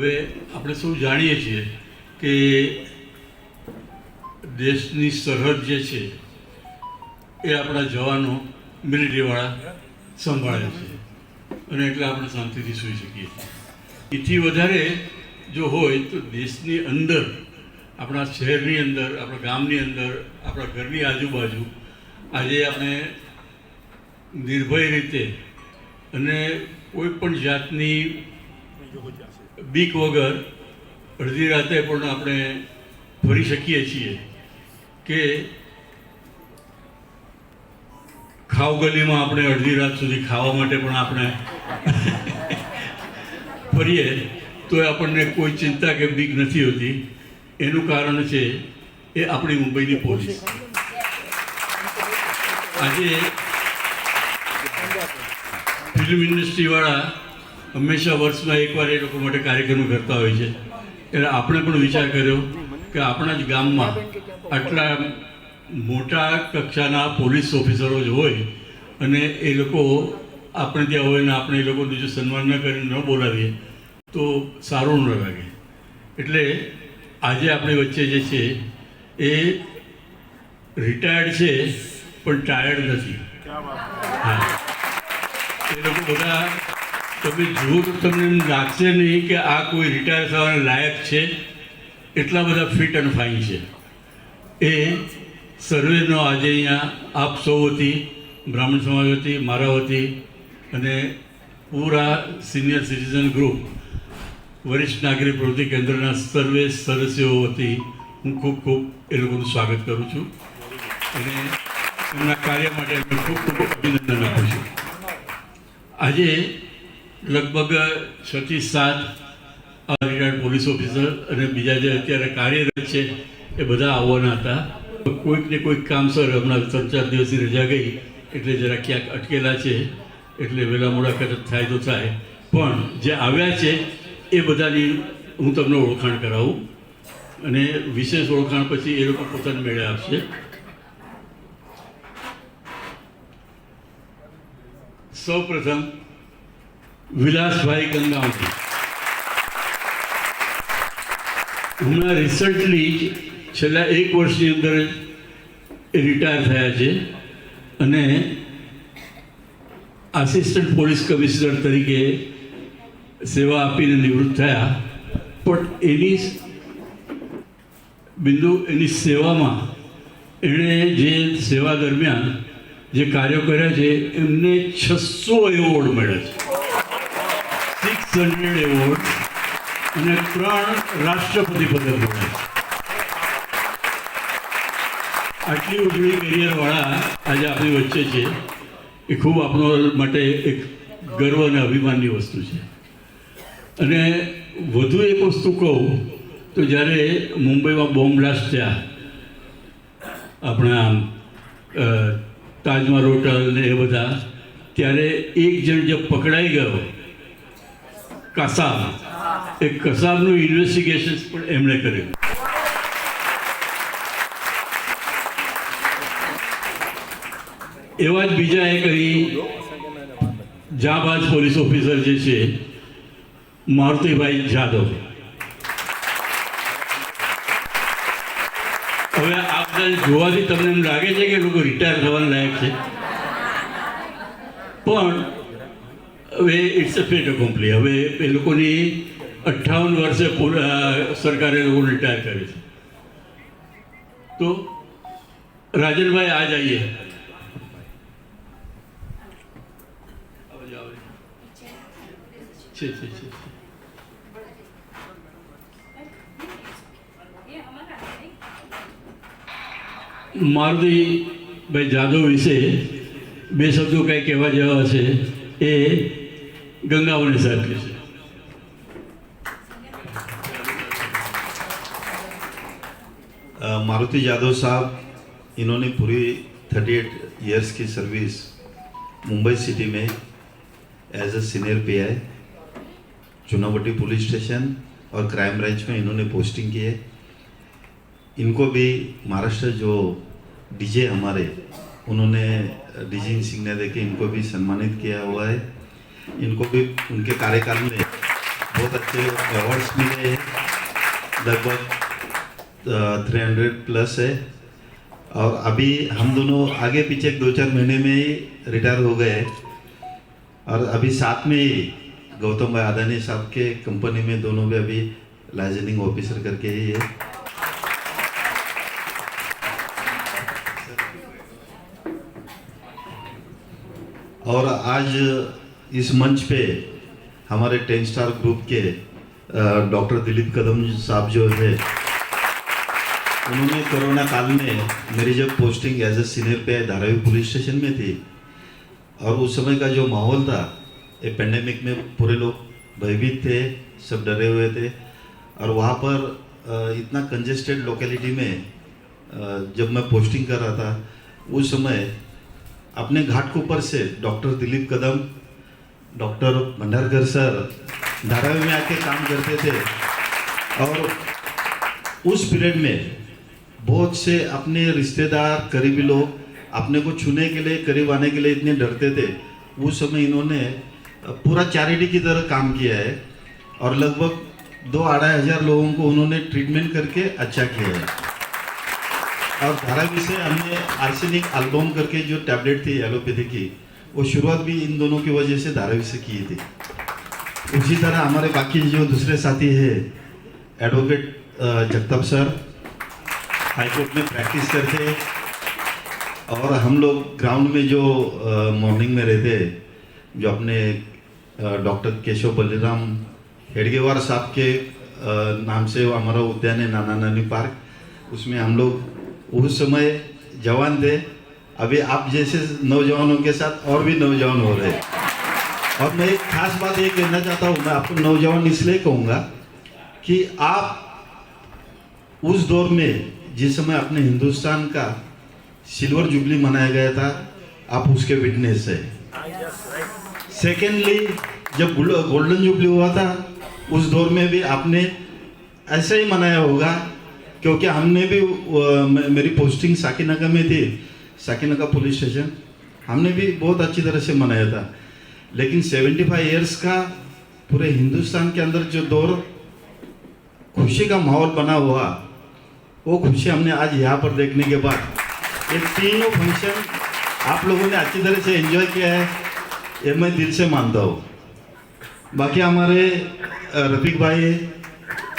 હવે આપણે સૌ જાણીએ છીએ કે દેશની સરહદ જે છે એ આપણા જવાનો મિલિટરીવાળા સંભાળે છે અને એટલે આપણે શાંતિથી સૂઈ શકીએ છીએ. એથી વધારે જો હોય તો દેશની અંદર, આપણા શહેરની અંદર, આપણા ગામની અંદર, આપણા ઘરની આજુબાજુ આજે આપણે નિર્ભય રીતે અને કોઈ પણ જાતની બીક વગર અડધી રાતે પણ આપણે ફરી શકીએ છીએ કે ખાવગલીમાં આપણે અડધી રાત સુધી ખાવા માટે પણ આપણે ફરીએ તો આપણને કોઈ ચિંતા કે બીક નથી હોતી. એનું કારણ છે એ આપણી મુંબઈની પોલીસ. આજે ફિલ્મ ઇન્ડસ્ટ્રીવાળા હંમેશા વર્ષમાં એકવાર એ લોકો માટે કાર્યક્રમ કરતા હોય છે. એટલે આપણે પણ વિચાર કર્યો કે આપણા જ ગામમાં આટલા મોટા કક્ષાના પોલીસ ઓફિસરો જ હોય અને એ લોકો આપણે ત્યાં હોય ને આપણે એ લોકોનું જો સન્માન ન કરીને ન બોલાવીએ તો સારું ન લાગે. એટલે આજે આપણી વચ્ચે જે છે એ રિટાયર્ડ છે પણ ટાયર્ડ નથી. હા, એ લોકો બધા તમે જુઓ તો તમને એમ લાગશે નહીં કે આ કોઈ રિટાયર થવાના લાયક છે. એટલા બધા ફિટ અને ફાઇન છે. એ સર્વેનો આજે અહીંયા આપ સૌ વતી, બ્રાહ્મણ સમાજ વતી, મારા વતી અને પૂરા સિનિયર સિટીઝન ગ્રુપ વરિષ્ઠ નાગરિક પ્રવૃત્તિ કેન્દ્રના સર્વે સદસ્યો વતી હું ખૂબ ખૂબ એ લોકોનું સ્વાગત કરું છું અને એમના કાર્ય માટે એમને ખૂબ ખૂબ અભિનંદન આપું છું. આજે લગભગ 6 થી 7 રિટાયર્ડ પોલીસ ઓફિસર અને બીજા જે અત્યારે કાર્યરત છે એ બધા આવવાના હતા. કોઈક ને કોઈક કામસર હમણાં 3-4 દિવસની રજા ગઈ એટલે જરા ક્યાંક અટકેલા છે, એટલે વહેલા મોડા કદાચ થાય તો થાય. પણ જે આવ્યા છે એ બધાની હું તમને ઓળખાણ કરાવું અને વિશેષ ઓળખાણ પછી એ લોકો પોતાને મેળે આપશે. સૌપ્રથમ વિલાસભાઈ ગંગાવતી હમણાં રિસન્ટલી છેલ્લા 1 વર્ષની અંદર એ રિટાયર થયા છે અને આસિસ્ટન્ટ પોલીસ કમિશનર તરીકે સેવા આપીને નિવૃત્ત થયા. પણ એની સેવામાં એણે જે સેવા દરમિયાન જે કાર્યો કર્યા છે એમને 600 એવોર્ડ મળ્યા છે, 600 એવોર્ડ અને 3 રાષ્ટ્રપતિ પદક મળ્યા છે. આટલી ઉજળી કેરિયરવાળા આજે આપણી વચ્ચે છે એ ખૂબ આપણો માટે એક ગર્વ અને અભિમાનની વસ્તુ છે. અને વધુ એક વસ્તુ કહું તો જ્યારે મુંબઈમાં બોમ્બ બ્લાસ્ટ થયા, આપણા તાજમહલ હોટલ ને એ બધા, ત્યારે એક જણ જે પકડાઈ ગયો કસાબ, એ કસાબનું ઇન્વેસ્ટિગેશન પણ એમણે કર્યું. એવા જ બીજા એક અહીં જાબાજ પોલીસ ઓફિસર જે છે મારુતિભાઈ જાદવ. હવે આ બધા જોવાથી તમને એમ લાગે છે કે લોકો રિટાયર થવાના લાયક છે, પણ હવે ઇટ્સ અ ફેટ એકોમ્પ્લી. હવે એ લોકોની 58 વર્ષે સરકારે લોકો રિટાયર કરે છે. તો રાજનભાઈ આ જઈએ. મારુતિભાઈ જાદવ વિશે 2 શબ્દો કંઈ કહેવા જેવા છે એ गंगावने साहब के से मारुति यादव साहब, इन्होंने पूरी 38 इयर्स की सर्विस मुंबई सिटी में as a senior PI Chunabhatti police station और क्राइम ब्रांच में इन्होंने पोस्टिंग की है। इनको भी महाराष्ट्र जो डीजे हमारे, उन्होंने डीजी इंसिग्निया देके इनको भी सम्मानित किया हुआ है। इनको भी उनके कार्यकाल में बहुत बहुत अच्छे अवार्ड्स मिले हैं, लगभग 300 प्लस है। और अभी हम दोनों आगे पीछे 2-4 महीने में ही रिटायर हो गए। और अभी साथ में ही गौतम भाई अदानी साहब के कंपनी में दोनों भी अभी लाइसेंसिंग ऑफिसर करके ही है। और आज इस मंच पे हमारे 10 स्टार ग्रुप के डॉक्टर दिलीप कदम साहब जो है, उन्होंने कोरोना काल में मेरी जब पोस्टिंग एज ए सीनियर पे धारावी पुलिस स्टेशन में थी, और उस समय का जो माहौल था, ये पेंडेमिक में पूरे लोग भयभीत थे, सब डरे हुए थे। और वहाँ पर इतना कंजेस्टेड लोकेलिटी में जब मैं पोस्टिंग कर रहा था, उस समय अपने घाटकोपर से डॉक्टर दिलीप कदम, डॉक्टर भंडारकर सर धारावी में आके काम करते थे। और उस पीरियड में बहुत से अपने रिश्तेदार, करीबी लोग अपने को छूने के लिए, करीब आने के लिए इतने डरते थे। उस समय इन्होंने पूरा चैरिटी की तरह काम किया है और लगभग 2-2.5 हज़ार लोगों को उन्होंने ट्रीटमेंट करके अच्छा किया है। और धारावी से हमने आर्सेनिक एल्बम करके जो टैबलेट थी एलोपैथी की, वो शुरुआत भी इन दोनों की वजह से धारावी से की थी। उसी तरह हमारे बाकी जो दूसरे साथी हैं, एडवोकेट जगताप सर हाईकोर्ट में प्रैक्टिस करते, और हम लोग ग्राउंड में जो मॉर्निंग में रहते, जो अपने डॉक्टर केशव बलिराम हेडगेवार साहब के नाम से वो हमारा उद्यान है नाना नानी पार्क, उसमें हम लोग उस समय जवान थे। अभी आप जैसे नौजवानों के साथ और भी नौजवान हो रहे हैं। और मैं एक खास बात ये कहना चाहता हूँ, मैं आपको नौजवान इसलिए कहूँगा कि आप उस दौर में जिस समय अपने हिंदुस्तान का सिल्वर जुबली मनाया गया था, आप उसके विटनेस है। सेकेंडली, जब गोल्डन जुबली हुआ था, उस दौर में भी आपने ऐसे ही मनाया होगा, क्योंकि हमने भी मेरी पोस्टिंग साकीनगर में थी, साकीनगर पुलिस स्टेशन, हमने भी बहुत अच्छी तरह से मनाया था। लेकिन 75 इयर्स का पूरे हिंदुस्तान के अंदर जो दौर खुशी का माहौल बना हुआ, वो खुशी हमने आज यहाँ पर देखने के बाद ये तीनों फंक्शन आप लोगों ने अच्छी तरह से एंजॉय किया है, ये मैं दिल से मानता हूँ। बाकी हमारे रफीक भाई है,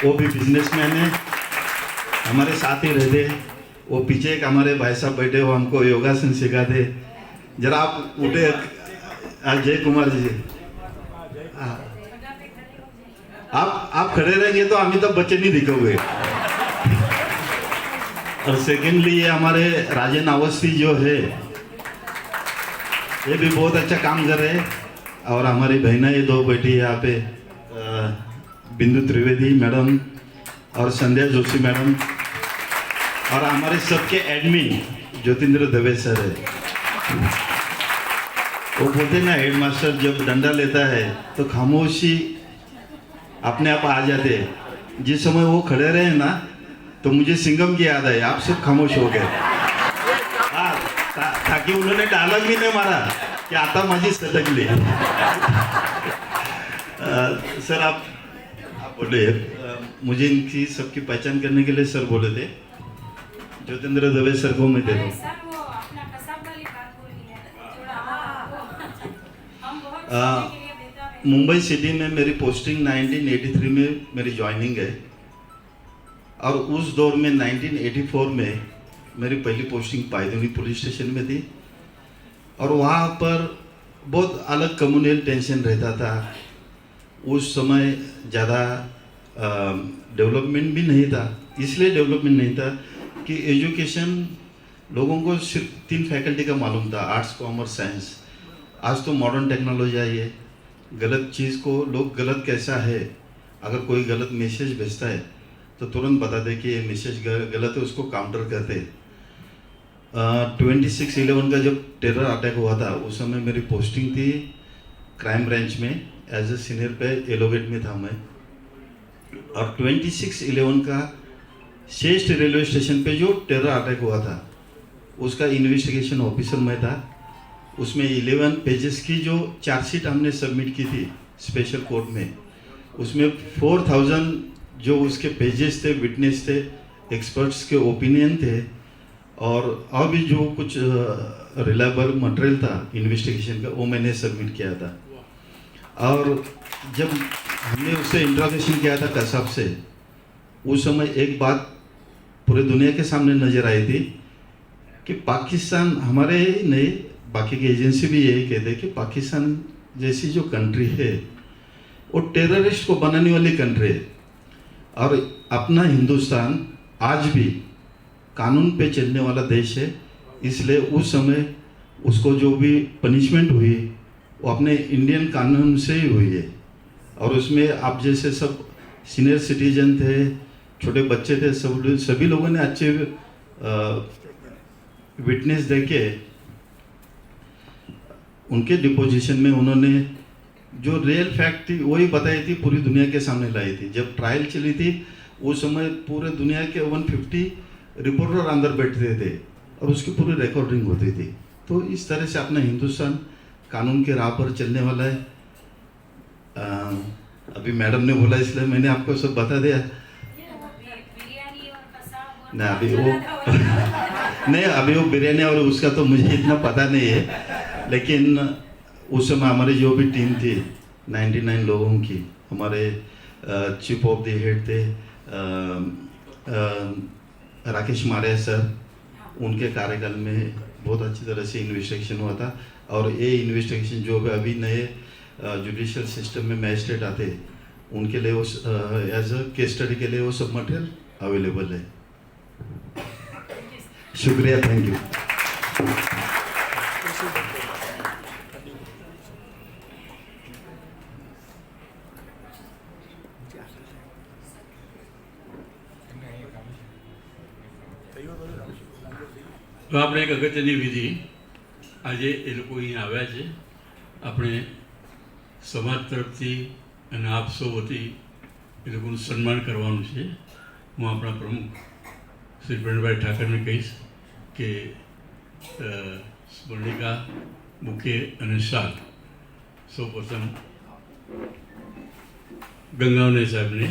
वो भी बिजनेसमैन है, हमारे साथ ही रहते। वो पीछे एक हमारे भाई साहब बैठे, वो हमको योगासन सिखाते। जरा आप उठे, जय कुमार जी, आप खड़े रहेंगे तो अमिताभ बच्चन नहीं दिखोगे। और सेकेंडली ये हमारे राजन अवस्थी जो है, ये भी बहुत अच्छा काम कर रहे हैं। और हमारी बहना ये 2 बैठी है यहाँ पे, बिंदु त्रिवेदी मैडम और संध्या जोशी मैडम, और हमारे सबके एडमिन ज्योतिंद्र दवे सर है। वो बोलते ना, हेडमास्टर जब डंडा लेता है तो खामोशी अपने आप आ जाते। जिस समय वो खड़े रहे ना, तो मुझे सिंघम की याद है, आप सब खामोश हो गए। हाँ, ताकि उन्होंने डायलॉग भी नहीं मारा कि आता माझी सटकली। सर आप बोले, मुझे इनकी सबकी पहचान करने के लिए सर बोले थे। ज्योतिंद्र दवे सर को मैं दे दूँ। मुंबई सिटी में मेरी पोस्टिंग 1983 में मेरी ज्वाइनिंग है। और उस दौर में 1984 में मेरी पहली पोस्टिंग पायदुनी पुलिस स्टेशन में थी। और वहाँ पर बहुत अलग कम्युनल टेंशन रहता था। उस समय ज़्यादा डेवलपमेंट भी नहीं था। इसलिए डेवलपमेंट नहीं था कि एजुकेशन लोगों को सिर्फ 3 फैकल्टी का मालूम था, आर्ट्स, कॉमर्स, साइंस। आज तो मॉडर्न टेक्नोलॉजी आई है। गलत चीज़ को लोग गलत कैसा है, अगर कोई गलत मैसेज भेजता है तो तुरंत बता दे कि ये मैसेज गलत है, उसको काउंटर करते। 26/11 का जब टेरर अटैक हुआ था, उस समय मेरी पोस्टिंग थी क्राइम ब्रांच में, एज ए सीनियर पे एलोगेट में था मैं। और 26/11 का श्रेष्ठ रेलवे स्टेशन पे जो टेरर अटैक हुआ था, उसका इन्वेस्टिगेशन ऑफिसर मैं था। उसमें 11 पेजेस की जो चार्जशीट हमने सबमिट की थी स्पेशल कोर्ट में, उसमें 4000 जो उसके पेजेस थे, विटनेस थे, एक्सपर्ट्स के ओपिनियन थे, और अभी जो कुछ रिलायबल मटेरियल था इन्वेस्टिगेशन का, वो मैंने सबमिट किया था। और जब हमने उससे इंट्रोगेशन किया था कसाब से, उस समय एक बात पूरे दुनिया के सामने नज़र आई थी कि पाकिस्तान, हमारे ही नहीं बाकी की एजेंसी भी यही कहते हैं कि पाकिस्तान जैसी जो कंट्री है वो टेररिस्ट को बनाने वाली कंट्री है, और अपना हिंदुस्तान आज भी कानून पे चलने वाला देश है। इसलिए उस समय उसको जो भी पनिशमेंट हुई वो अपने इंडियन कानून से ही हुई है, और उसमें आप जैसे सब सीनियर सिटीजन थे, छोटे बच्चे थे, सभी लोगों ने अच्छे विटनेस देके उनके डिपोजिशन में उन्होंने जो रियल फैक्ट थी वही बताई थी, पूरी दुनिया के सामने लाई थी। जब ट्रायल चली थी उस समय पूरे दुनिया के 150 रिपोर्टर अंदर बैठते थे और उसकी पूरी रिकॉर्डिंग होती थी। तो इस तरह से अपना हिंदुस्तान कानून के राह पर चलने वाला है। अभी मैडम ने बोला इसलिए मैंने आपको सब बता दिया। नहीं अभी वो नहीं, अभी वो बिरयानी और उसका तो मुझे इतना पता नहीं है, लेकिन उस समय हमारी जो भी टीम थी 99 लोगों की, हमारे चीफ ऑफ द हेड थे राकेश मारिया सर, उनके कार्यकाल में बहुत अच्छी तरह से इन्वेस्टिगेशन हुआ था। और ये इन्वेस्टिगेशन जो भी अभी नए जुडिशियल सिस्टम में मैजिस्ट्रेट आते उनके लिए वो एज अ केस स्टडी के लिए वो सब मटेरियल अवेलेबल है। शुक्रिया, थैंक यू। તો આપણે એક અગત્યની વિધિ આજે એ લોકો અહીં આવ્યા છે, આપણે સમાજ તરફથી અને આપ સૌ વતી એ લોકોનું સન્માન કરવાનું છે। હું આપણા પ્રમુખ શ્રી પ્રણભાઈ ઠાકરને કહીશ કે સ્મરણિકા, બુકે અને શાલ સૌ પ્રથમ ગંગાવને સાહેબને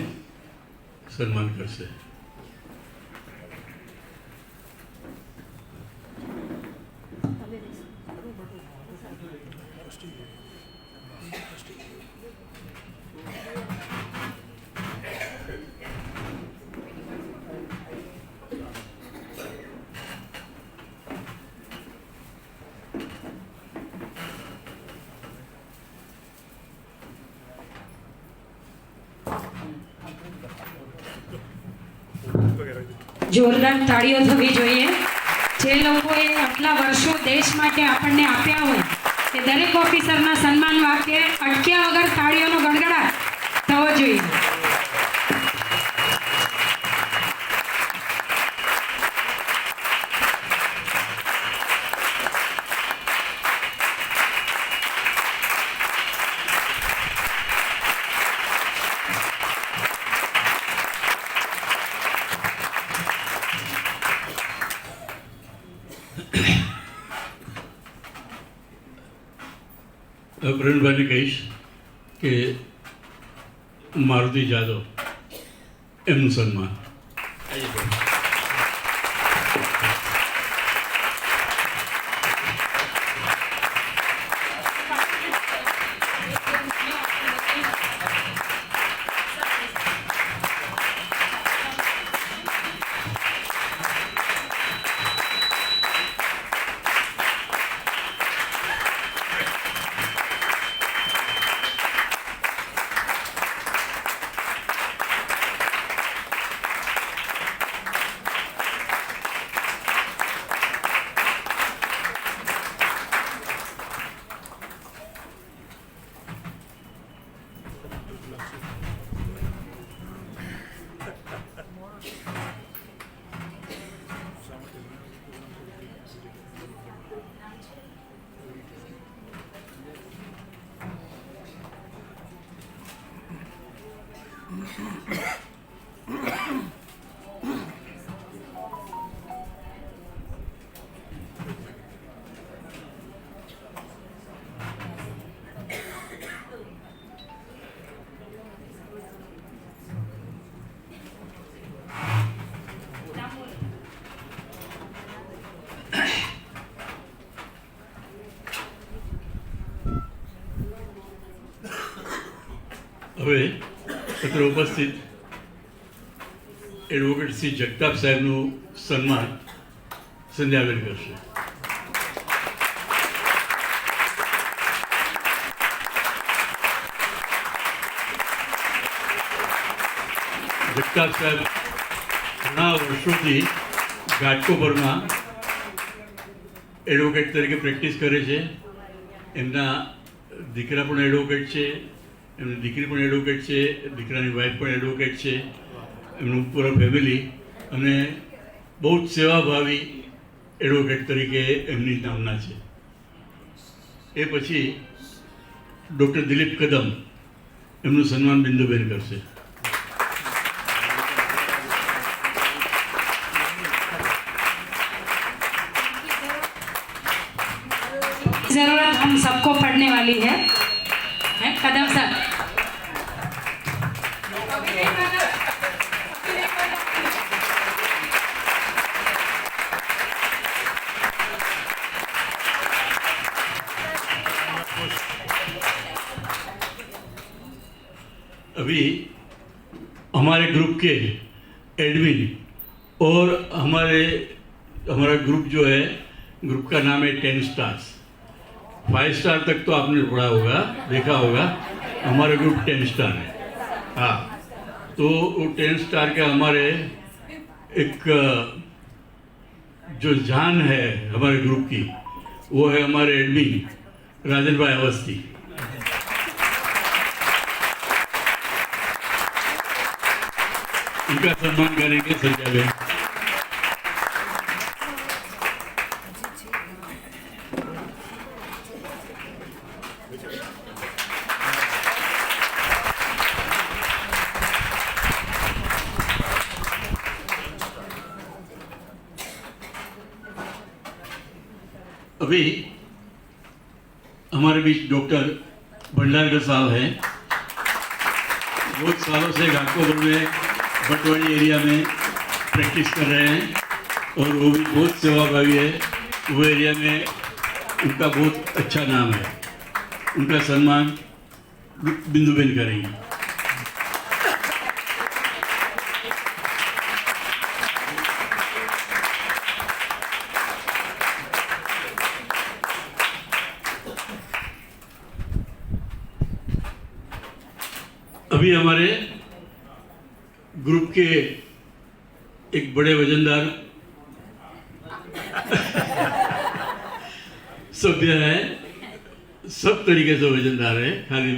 સન્માન કરશે। જોરદાર તાળીઓ થવી જોઈએ। જે લોકોએ આટલા વર્ષો દેશ માટે આપણને આપ્યા હોય તે દરેક ઓફિસરના સન્માન વાક્ય અટક્યા વગર તાળીઓનો ગડગડાટ થવો જોઈએ। પ્રવીણભાઈને કહીશ કે મારુતિ જાદવ એમનું સન્માન। હવે અત્રે ઉપસ્થિત એડવોકેટ શ્રી જગતાપ સાહેબનું સન્માન સંધ્યાબેન કરશે. જગતાપ સાહેબ ઘણા વર્ષોથી ઘાટકોપરમાં એડવોકેટ તરીકે પ્રેક્ટિસ કરે છે. એમના દીકરા પણ એડવોકેટ છે, એમની દીકરી પણ એડવોકેટ છે, દીકરાની વાઈફ પણ એડવોકેટ છે, એમનું પૂરા ફેમિલી, અને બહુ જ સેવાભાવી એડવોકેટ તરીકે એમની નામના છે. એ પછી ડૉક્ટર દિલીપ કદમ, એમનું સન્માન બિંદુબેન કરશે. जरूरत हम सबको पड़ने वाली है कदम सर. अभी हमारे ग्रुप के एडमिन और हमारा ग्रुप जो है, ग्रुप का नाम है 10 स्टार्स. 5 स्टार तक तो आपने पढ़ा होगा, देखा होगा. हमारा ग्रुप 10 स्टार है. हाँ, तो वो 10 स्टार के हमारे एक जो जान है हमारे ग्रुप की, वो है हमारे एडमिन राजन भाई अवस्थी. उनका सम्मान करेंगे संजय. अभी हमारे बीच डॉक्टर भंडारकर साहब हैं. बहुत सालों से घाटकोपर में बटवाड़ी एरिया में प्रैक्टिस कर रहे हैं और वो भी बहुत सेवाभावी है. वो एरिया में उनका बहुत अच्छा नाम है. उनका सम्मान बिंदुबेन करेंगे. अभी हमारे ग्रुप के एक बड़े वजनदार सभ्य है, सब तरीके से वजनदार है, खाली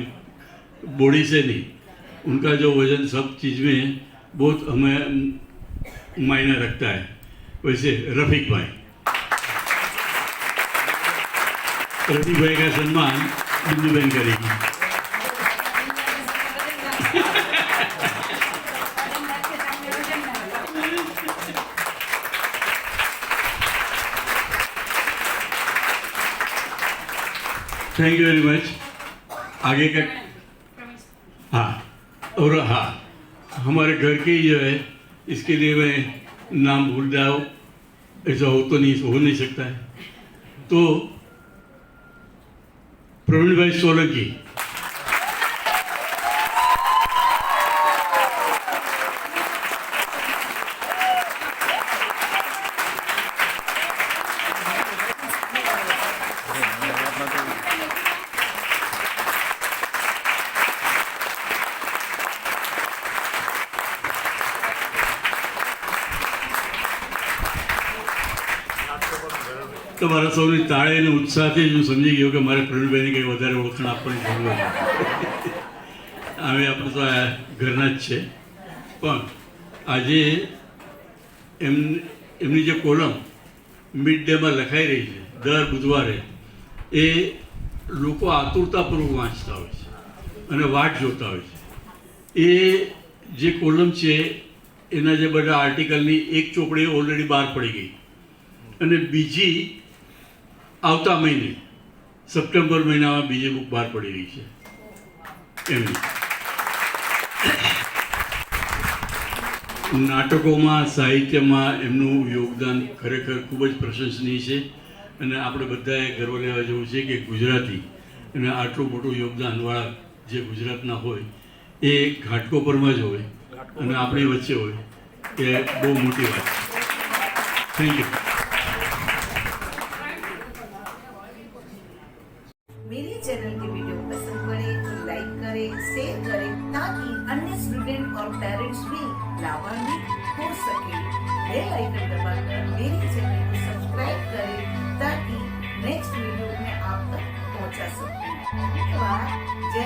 बॉडी से नहीं. उनका जो वजन सब चीज़ में बहुत हमें मायने रखता है. वैसे रफीक भाई का सम्मान बिंदुबेन करेगी. Thank you very much. आगे का हाँ, और हाँ, हमारे घर के ही जो है, इसके लिए मैं नाम भूल जाऊँ ऐसा हो नहीं सकता है. तो प्रवीण भाई सोलंकी, તમારા સૌની તાળે અને ઉત્સાહથી હું સમજી ગયો કે મારે પ્રવીણભાઈને કંઈ વધારે ઓળખાણ આપવાની જરૂર નથી. હવે આપણે તો આ ઘરના જ છે. પણ આજે એમની જે કોલમ મિડ ડેમાં લખાઈ રહી છે દર બુધવારે, એ લોકો આતુરતાપૂર્વક વાંચતા હોય છે અને વાટ જોતા હોય છે. એ જે કોલમ છે એના જે બધા આર્ટિકલની એક ચોપડી ઓલરેડી બહાર પડી ગઈ અને બીજી આવતા મહિને સપ્ટેમ્બર મહિનામાં બીજી બુક બહાર પડી રહી છે એમની. નાટકોમાં, સાહિત્યમાં એમનું યોગદાન ખરેખર ખૂબ જ પ્રશંસનીય છે અને આપણે બધાએ ગર્વ લેવા જેવું છે કે ગુજરાતી અને આટલું મોટું યોગદાનવાળા જે ગુજરાતના હોય એ ઘાટકોપરમાં જ હોય અને આપણી વચ્ચે હોય એ બહુ મોટી વાત છે. Thank you. मेरे चैनल के वीडियो पसंद पड़े तो लाइक करें, शेयर करें ताकि अन्य स्टूडेंट और पेरेंट्स भी लाभान्वित हो सके. बेल आइकन दबाकर मेरे चैनल को सब्सक्राइब करें ताकि नेक्स्ट वीडियो में आप तक पहुंचा सकूं. धन्यवाद. जय